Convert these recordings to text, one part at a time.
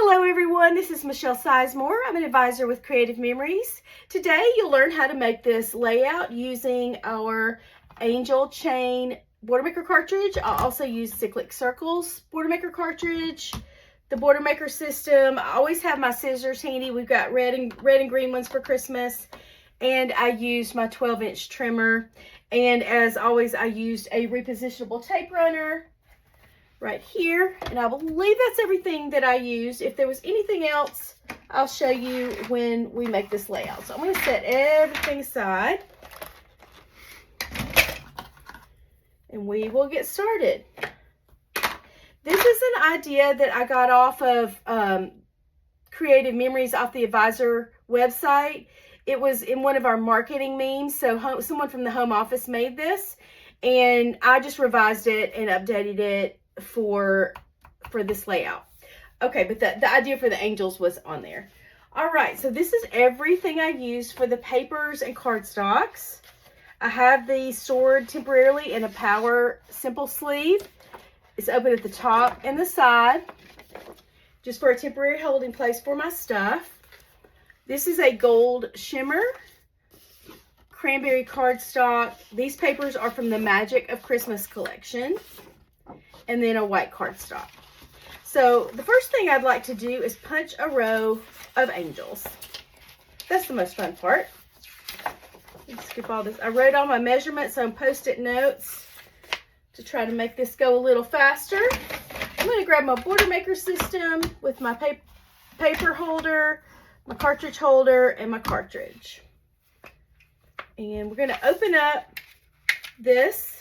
Hello everyone, this is Michelle Sizemore. I'm an advisor with Creative Memories. Today you'll learn how to make this layout using our Angel Chain Border Maker cartridge. I'll also use Cyclic Circles Border Maker cartridge, the Border Maker system. I always have my scissors handy. We've got red and green ones for Christmas. And I used my 12-inch trimmer. And as always, I used a repositionable tape runner right here, and I believe that's everything that I used. If there was anything else, I'll show you when we make this layout. So I'm going to set everything aside and we will get started. This is an idea that I got off of Creative Memories off the Advisor website. It was in one of our marketing memes, so someone from the home office made this, and I just revised it and updated it for this layout. Okay, but the idea for the angels was on there. All right, so this is everything I used for the papers and cardstocks. I have these stored temporarily in a power simple sleeve. It's open at the top and the side, just for a temporary holding place for my stuff. This is a gold shimmer cranberry cardstock. These papers are from the Magic of Christmas collection. And then a white cardstock. So the first thing I'd like to do is punch a row of angels. That's the most fun part. Let's skip all this. I wrote all my measurements on Post-it notes to try to make this go a little faster. I'm going to grab my Border Maker system with my paper holder, my cartridge holder, and my cartridge. And we're going to open up this.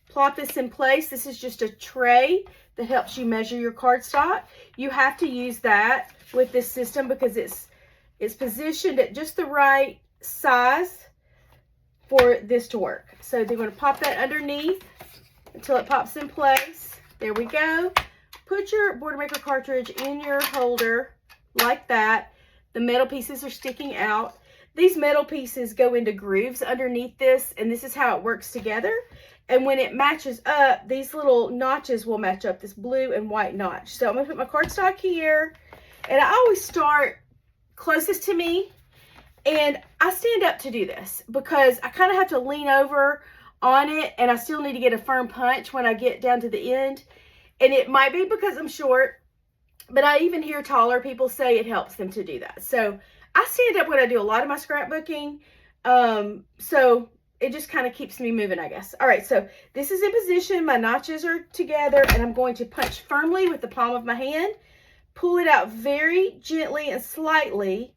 Plop this in place. This is just a tray that helps you measure your cardstock. You have to use that with this system because it's positioned at just the right size for this to work. So they're going to pop that underneath until it pops in place. There we go. Put your Border Maker cartridge in your holder like that. The metal pieces are sticking out. These metal pieces go into grooves underneath this, and this is how it works together. And when it matches up, these little notches will match up, this blue and white notch. So I'm going to put my cardstock here. And I always start closest to me. And I stand up to do this because I kind of have to lean over on it. And I still need to get a firm punch when I get down to the end. And it might be because I'm short. But I even hear taller people say it helps them to do that. So I stand up when I do a lot of my scrapbooking. So it just kind of keeps me moving, I guess. All right, so this is in position. My notches are together, and I'm going to punch firmly with the palm of my hand. Pull it out very gently and slightly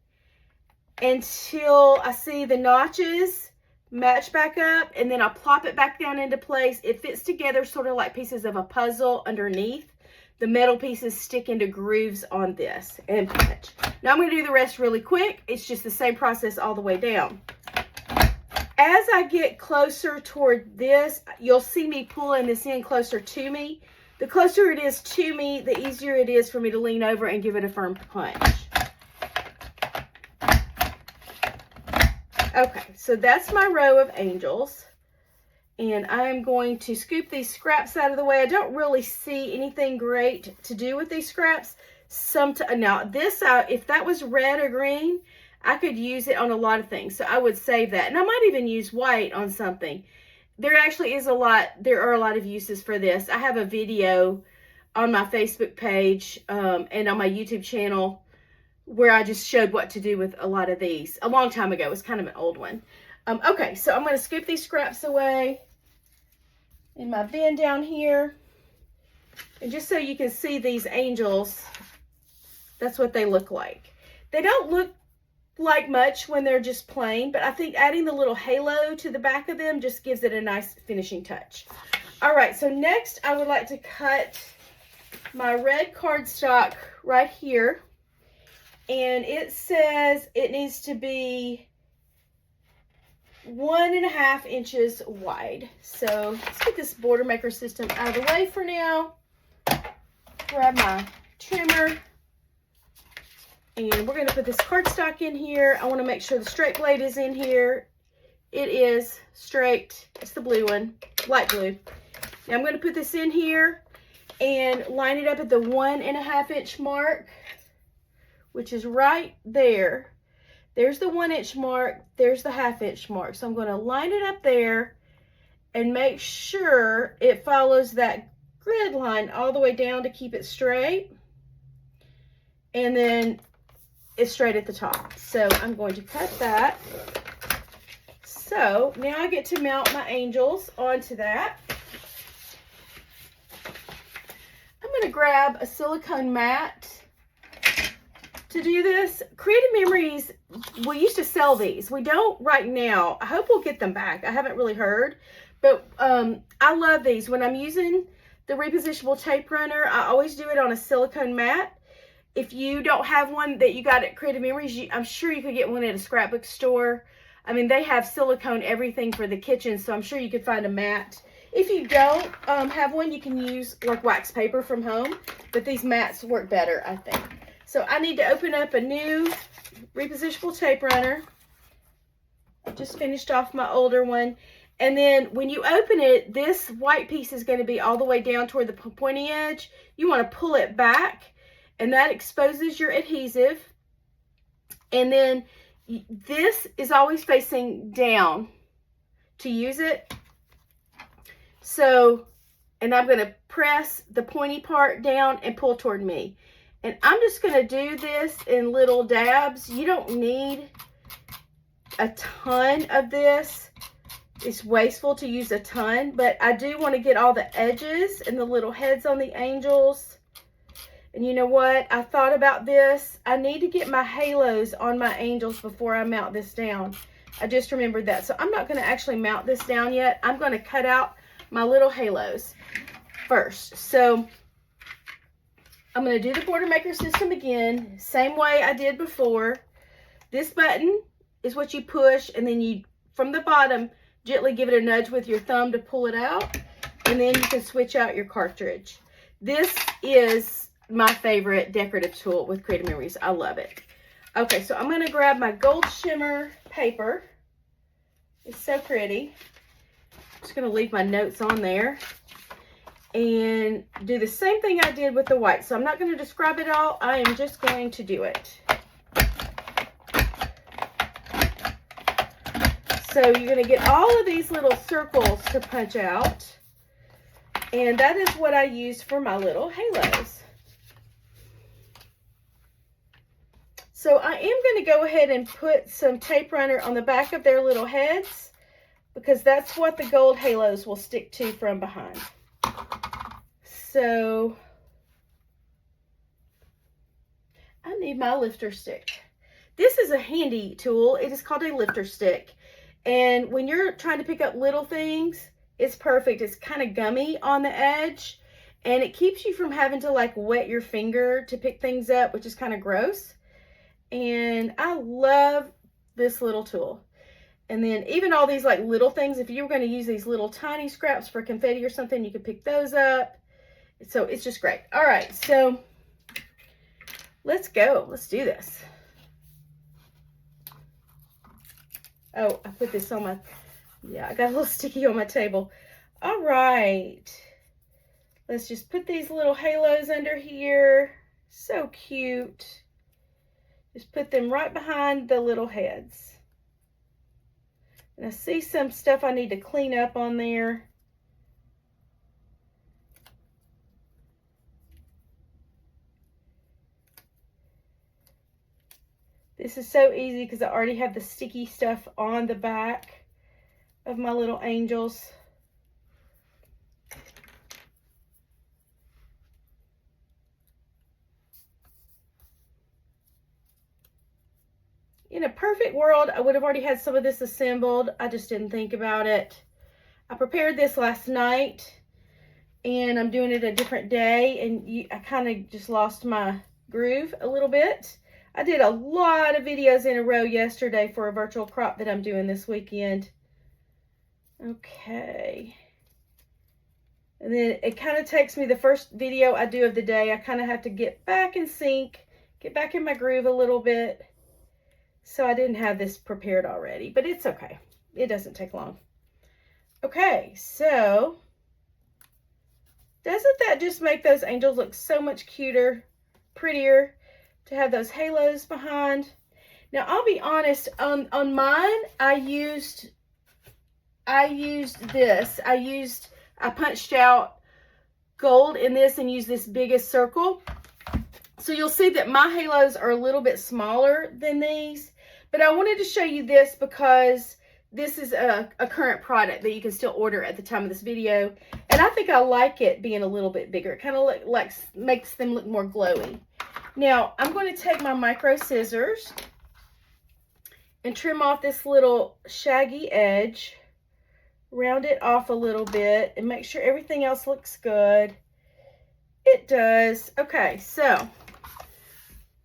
until I see the notches match back up, and then I'll plop it back down into place. It fits together sort of like pieces of a puzzle underneath. The metal pieces stick into grooves on this and punch. Now I'm going to do the rest really quick. It's just the same process all the way down. As I get closer toward this, you'll see me pulling this in closer to me. The closer it is to me, the easier it is for me to lean over and give it a firm punch. Okay, so that's my row of angels. And I'm going to scoop these scraps out of the way. I don't really see anything great to do with these scraps. Now, this, if that was red or green, I could use it on a lot of things. So I would save that. And I might even use white on something. There actually is there are a lot of uses for this. I have a video on my Facebook page and on my YouTube channel where I just showed what to do with a lot of these. A long time ago. It was kind of an old one. Okay, so I'm going to scoop these scraps away in my bin down here. And just so you can see these angels, that's what they look like. They don't look like much when they're just plain, but I think adding the little halo to the back of them just gives it a nice finishing touch. All right, so next I would like to cut my red cardstock right here. And it says it needs to be 1.5 inches wide. So let's get this Border Maker system out of the way for now. Grab my trimmer. And we're going to put this cardstock in here. I want to make sure the straight blade is in here. It is straight. It's the blue one, light blue. Now I'm going to put this in here and line it up at the 1.5 inch mark. which is right there. There's the 1-inch mark, there's the 1/2 inch mark. So I'm going to line it up there and make sure it follows that grid line all the way down to keep it straight. And then it's straight at the top. So I'm going to cut that. So now I get to mount my angels onto that. I'm going to grab a silicone mat to do this. Creative Memories, we used to sell these. We don't right now. I hope we'll get them back. I haven't really heard, but I love these. When I'm using the repositionable tape runner, I always do it on a silicone mat. If you don't have one that you got at Creative Memories, I'm sure you could get one at a scrapbook store. I mean, they have silicone everything for the kitchen, so I'm sure you could find a mat. If you don't have one, you can use like wax paper from home, but these mats work better, I think. So I need to open up a new repositionable tape runner. I just finished off my older one. And then when you open it, this white piece is going to be all the way down toward the pointy edge. You want to pull it back, and that exposes your adhesive. And then this is always facing down to use it. So, and I'm going to press the pointy part down and pull toward me. And I'm just going to do this in little dabs. You don't need a ton of this. It's wasteful to use a ton, but I do want to get all the edges and the little heads on the angels. And you know what? I thought about this. I need to get my halos on my angels before I mount this down. I just remembered that. So I'm not going to actually mount this down yet. I'm going to cut out my little halos first. So I'm going to do the Border Maker system again, same way I did before. This button is what you push, and then you, from the bottom, gently give it a nudge with your thumb to pull it out, and then you can switch out your cartridge. This is my favorite decorative tool with Creative Memories. I love it. Okay, so I'm going to grab my gold shimmer paper. It's so pretty. I'm just going to leave my notes on there and do the same thing I did with the white. So I'm not going to describe it all. I am just going to do it. So you're going to get all of these little circles to punch out. And that is what I used for my little halos. So I am going to go ahead and put some tape runner on the back of their little heads, because that's what the gold halos will stick to from behind. So I need my lifter stick. This is a handy tool. It is called a lifter stick. And when you're trying to pick up little things, it's perfect. It's kind of gummy on the edge, and it keeps you from having to like wet your finger to pick things up, which is kind of gross. And I love this little tool. And then even all these like little things, if you were going to use these little tiny scraps for confetti or something, you could pick those up. So it's just great. All right, so let's go. Let's do this. Oh, I put this on my, yeah, I got a little sticky on my table. All right. Let's just put these little halos under here. So cute. Just put them right behind the little heads. And I see some stuff I need to clean up on there. This is so easy because I already have the sticky stuff on the back of my little angels. In a perfect world, I would have already had some of this assembled. I just didn't think about it. I prepared this last night, and I'm doing it a different day, and I kind of just lost my groove a little bit. I did a lot of videos in a row yesterday for a virtual crop that I'm doing this weekend. Okay. And then it kind of takes me, the first video I do of the day, I kind of have to get back in sync, get back in my groove a little bit. So I didn't have this prepared already, but it's okay. It doesn't take long. Okay, so doesn't that just make those angels look so much cuter, prettier? to have those halos behind. Now, I'll be honest, on mine, I used this. I punched out gold in this and used this biggest circle. So you'll see that my halos are a little bit smaller than these, but I wanted to show you this because this is a current product that you can still order at the time of this video. And I think I like it being a little bit bigger. It kind of makes them look more glowy. Now, I'm going to take my micro scissors and trim off this little shaggy edge. Round it off a little bit and make sure everything else looks good. It does. Okay, so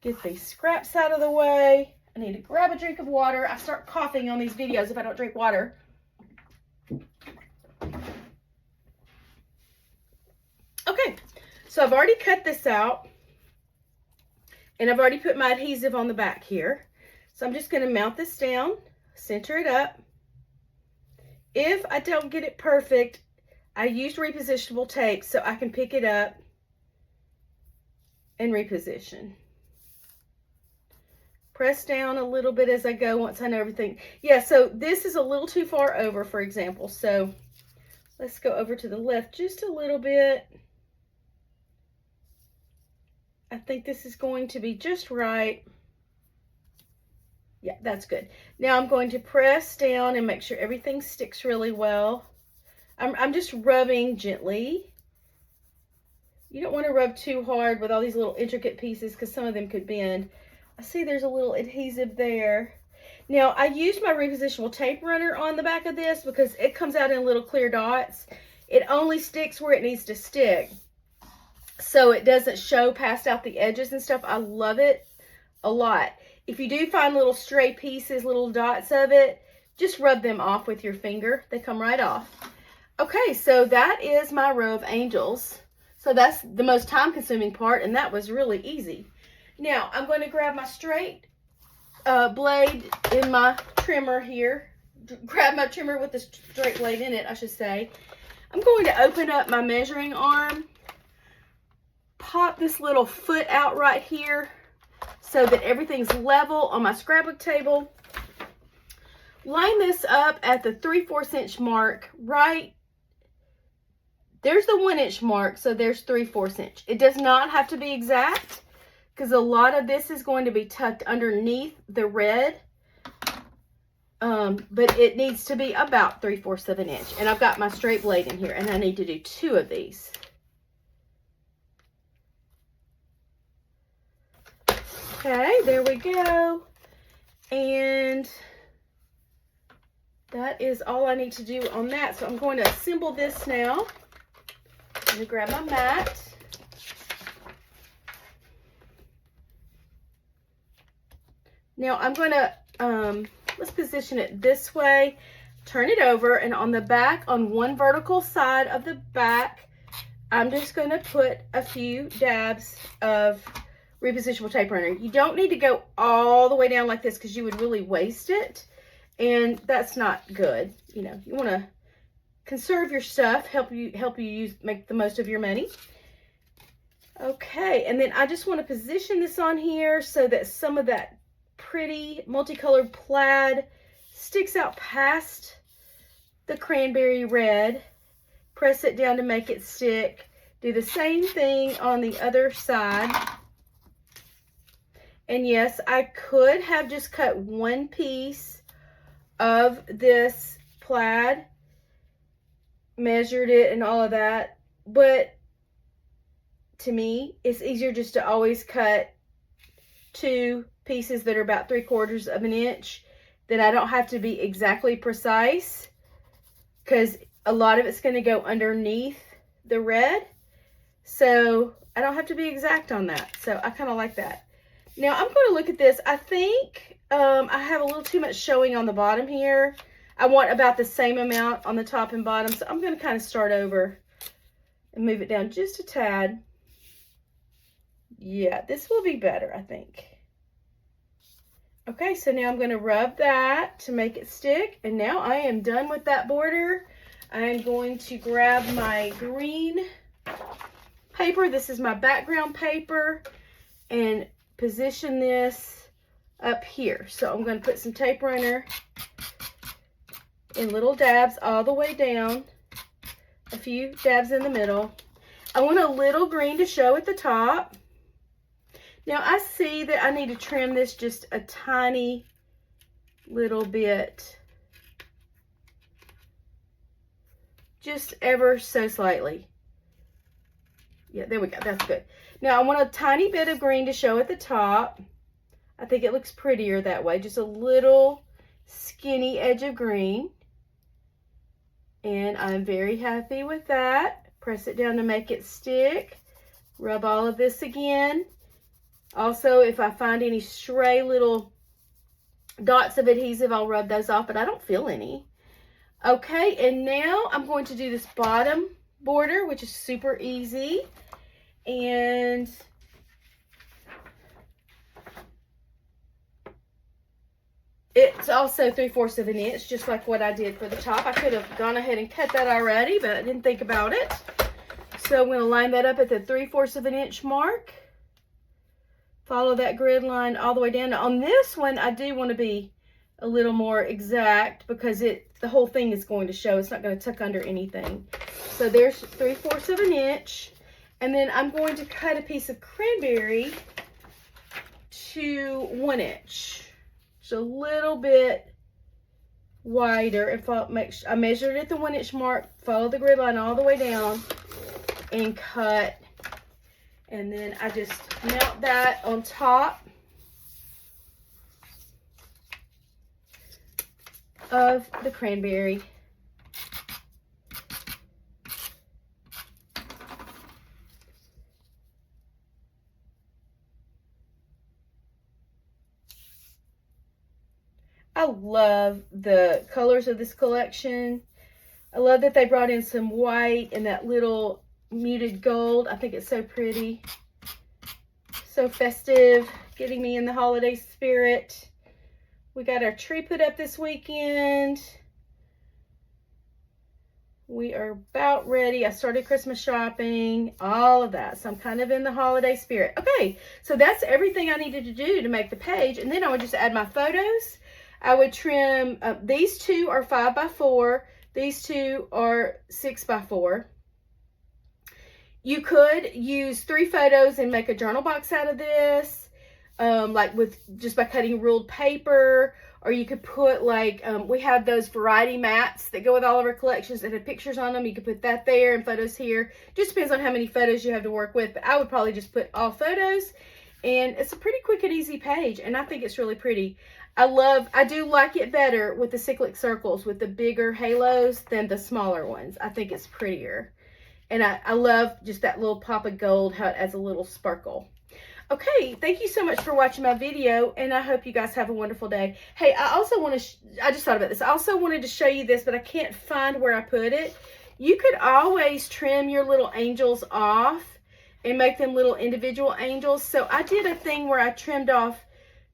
get these scraps out of the way. I need to grab a drink of water. I start coughing on these videos if I don't drink water. Okay, so I've already cut this out. And I've already put my adhesive on the back here. So I'm just going to mount this down, center it up. If I don't get it perfect, I used repositionable tape so I can pick it up and reposition. Press down a little bit as I go once I know everything. Yeah, so this is a little too far over, for example. So let's go over to the left just a little bit. I think this is going to be just right. Yeah, that's good. Now I'm going to press down and make sure everything sticks really well. I'm just rubbing gently. You don't want to rub too hard with all these little intricate pieces because some of them could bend. I see there's a little adhesive there. Now I used my repositionable tape runner on the back of this because it comes out in little clear dots. It only sticks where it needs to stick, so it doesn't show past out the edges and stuff. I love it a lot. If you do find little stray pieces, little dots of it, just rub them off with your finger. They come right off. Okay, so that is my row of angels. So that's the most time-consuming part, and that was really easy. Now, I'm going to grab my straight blade in my trimmer here. Grab my trimmer with the straight blade in it, I should say. I'm going to open up my measuring arm. Pop this little foot out right here so that everything's level on my scrapbook table. Line this up at the 3/4 inch mark, right? There's the 1 inch mark, so there's 3/4 inch. It does not have to be exact because a lot of this is going to be tucked underneath the red. But it needs to be about 3/4 of an inch. And I've got my straight blade in here, and I need to do 2 of these. Okay, there we go. And that is all I need to do on that. So I'm going to assemble this now. I'm going to grab my mat. Now I'm going to, let's position it this way, turn it over, and on the back, on one vertical side of the back, I'm just going to put a few dabs of repositionable tape runner. You don't need to go all the way down like this because you would really waste it, and that's not good. You know, you want to conserve your stuff, help you make the most of your money. Okay, and then I just want to position this on here so that some of that pretty multicolored plaid sticks out past the cranberry red. Press it down to make it stick. Do the same thing on the other side. And yes, I could have just cut one piece of this plaid, measured it and all of that, but to me, it's easier just to always cut 2 pieces that are about 3/4 of an inch. Then I don't have to be exactly precise because a lot of it's going to go underneath the red. So I don't have to be exact on that. So I kind of like that. Now I'm going to look at this. I think I have a little too much showing on the bottom here. I want about the same amount on the top and bottom. So I'm going to kind of start over and move it down just a tad. Yeah, this will be better, I think. Okay, so now I'm going to rub that to make it stick. And now I am done with that border. I'm going to grab my green paper. This is my background paper. And position this up here. So I'm going to put some tape runner in little dabs all the way down, a few dabs in the middle. I want a little green to show at the top. Now I see that I need to trim this just a tiny little bit, just ever so slightly. Yeah, there we go, that's good. Now I want a tiny bit of green to show at the top. I think it looks prettier that way, just a little skinny edge of green. And I'm very happy with that. Press it down to make it stick. Rub all of this again. Also, if I find any stray little dots of adhesive, I'll rub those off, but I don't feel any. Okay, and now I'm going to do this bottom border, which is super easy. And it's also 3/4 of an inch, just like what I did for the top. I could have gone ahead and cut that already, but I didn't think about it. So I'm going to line that up at the 3/4 of an inch mark. Follow that grid line all the way down. Now on this one, I do want to be a little more exact because the whole thing is going to show. It's not going to tuck under anything. So there's 3/4 of an inch. And then I'm going to cut a piece of cranberry to 1 inch. Just a little bit wider. And I measured at the 1 inch mark. Follow the grid line all the way down and cut. And then I just mount that on top of the cranberry. I love the colors of this collection. I love that they brought in some white and that little muted gold. I think it's so pretty. So festive, getting me in the holiday spirit. We got our tree put up this weekend. We are about ready. I started Christmas shopping, all of that. So I'm kind of in the holiday spirit. Okay, so that's everything I needed to do to make the page. And then I would just add my photos. I would trim, these two are 5x4. These two are 6x4. You could use 3 photos and make a journal box out of this, like just by cutting ruled paper. Or you could put like, we have those variety mats that go with all of our collections that have pictures on them. You could put that there and photos here. Just depends on how many photos you have to work with. But I would probably just put all photos. And it's a pretty quick and easy page. And I think it's really pretty. I do like it better with the cyclic circles, with the bigger halos than the smaller ones. I think it's prettier. And I love just that little pop of gold, how it adds a little sparkle. Okay, thank you so much for watching my video, and I hope you guys have a wonderful day. Hey, I also want to, I just thought about this. I also wanted to show you this, but I can't find where I put it. You could always trim your little angels off and make them little individual angels. So I did a thing where I trimmed off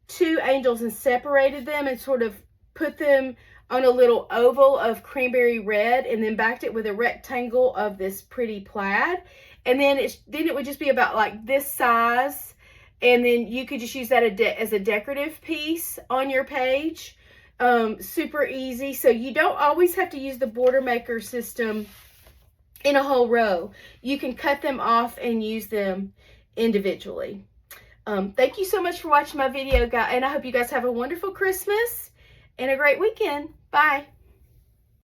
2 angels and separated them and sort of put them on a little oval of cranberry red and then backed it with a rectangle of this pretty plaid. And then it would just be about like this size. And then you could just use that as a decorative piece on your page. Super easy. So you don't always have to use the border maker system in a whole row. You can cut them off and use them individually. Thank you so much for watching my video, guys, and I hope you guys have a wonderful Christmas and a great weekend. Bye.